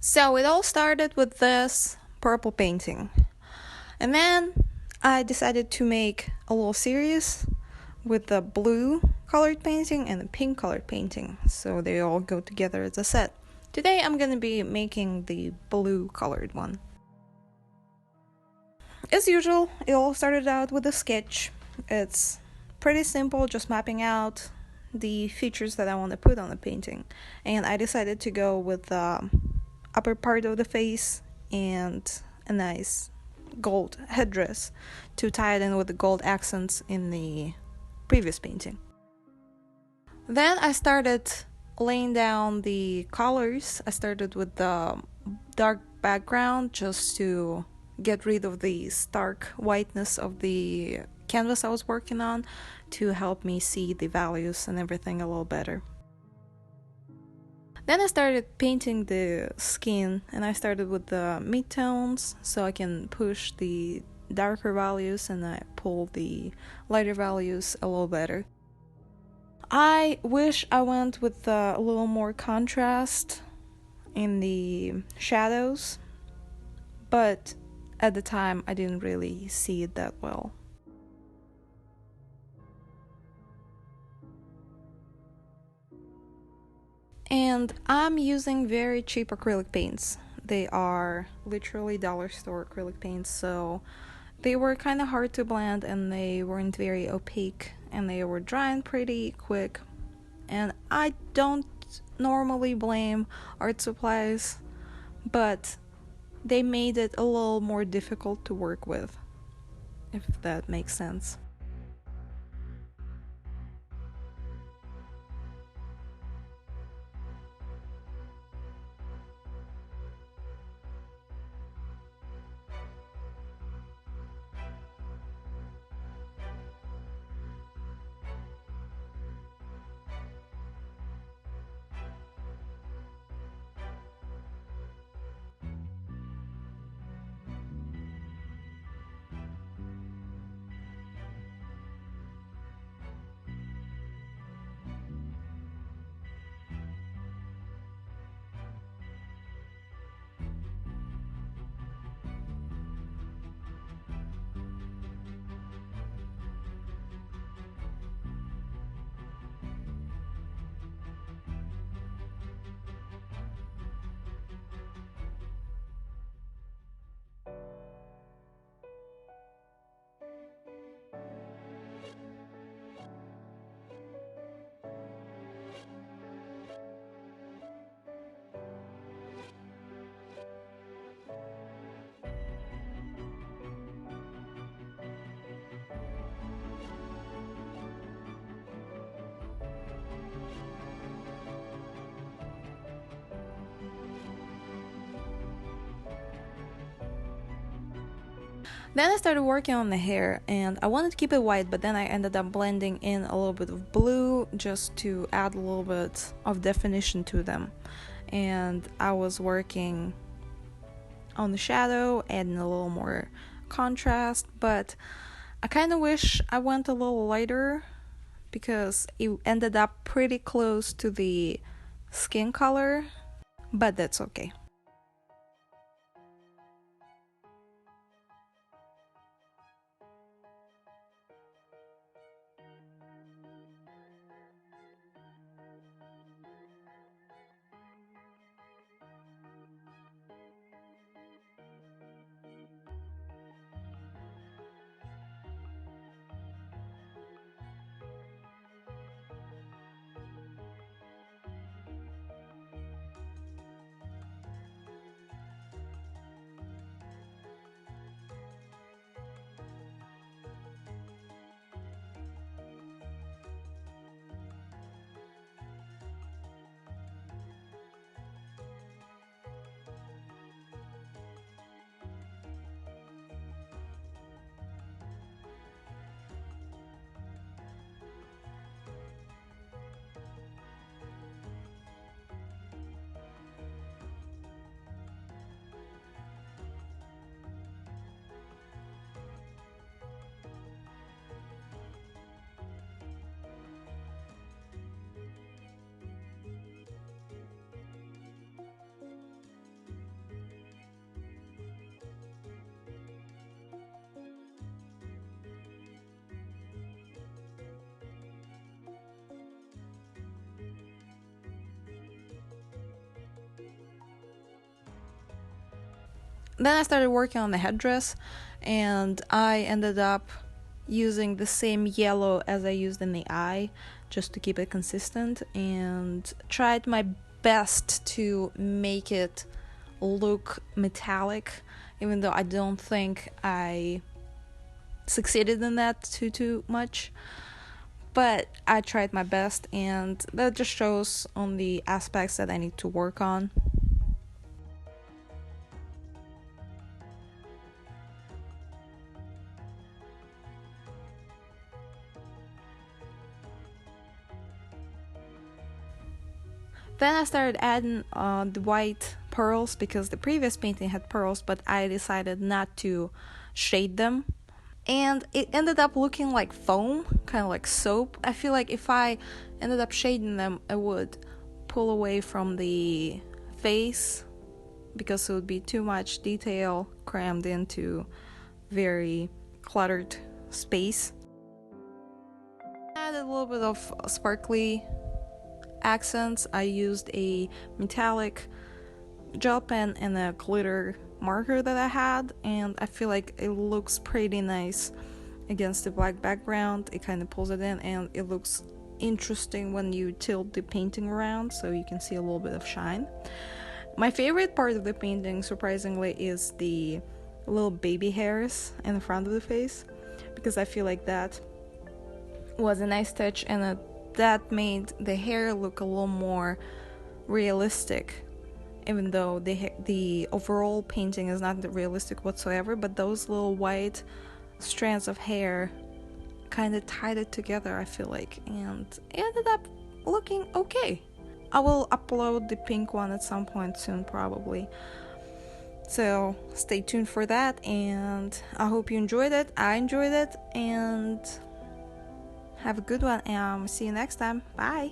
So it all started with this purple painting. And then I decided to make a little series with the blue colored painting and the pink colored painting, so they all go together as a set. Today I'm gonna be making the blue colored one. As usual, it all started out with a sketch. It's pretty simple, just mapping out the features that I want to put on the painting. And I decided to go with the upper part of the face and a nice gold headdress to tie it in with the gold accents in the previous painting. Then I started laying down the colors. I started with the dark background just to get rid of the stark whiteness of the canvas I was working on to help me see the values and everything a little better. Then I started painting the skin, and I started with the midtones so I can push the darker values and I pull the lighter values a little better. I wish I went with a little more contrast in the shadows, but at the time I didn't really see it that well. And I'm using very cheap acrylic paints. They are literally dollar store acrylic paints, so they were kind of hard to blend and they weren't very opaque and they were drying pretty quick. And I don't normally blame art supplies, but they made it a little more difficult to work with, if that makes sense. Then I started working on the hair, and I wanted to keep it white, but then I ended up blending in a little bit of blue just to add a little bit of definition to them. And I was working on the shadow, adding a little more contrast, but I kind of wish I went a little lighter because it ended up pretty close to the skin color, but that's okay. Then I started working on the headdress, and I ended up using the same yellow as I used in the eye, just to keep it consistent, and tried my best to make it look metallic, even though I don't think I succeeded in that too much. But I tried my best, and that just shows on the aspects that I need to work on. Then I started adding the white pearls, because the previous painting had pearls, but I decided not to shade them. And it ended up looking like foam, kind of like soap. I feel like if I ended up shading them, it would pull away from the face, because it would be too much detail crammed into very cluttered space. I added a little bit of sparkly accents. I used a metallic gel pen and a glitter marker that I had, and I feel like it looks pretty nice against the black background. It kind of pulls it in, and it looks interesting when you tilt the painting around, so you can see a little bit of shine. My favorite part of the painting, surprisingly, is the little baby hairs in the front of the face, because I feel like that was a nice touch, and that made the hair look a little more realistic, even though the overall painting is not realistic whatsoever. But those little white strands of hair kind of tied it together, I feel like, and it ended up looking okay. I will upload the pink one at some point soon, probably, so stay tuned for that, and I hope you enjoyed it. I enjoyed it, and have a good one, and see you next time. Bye.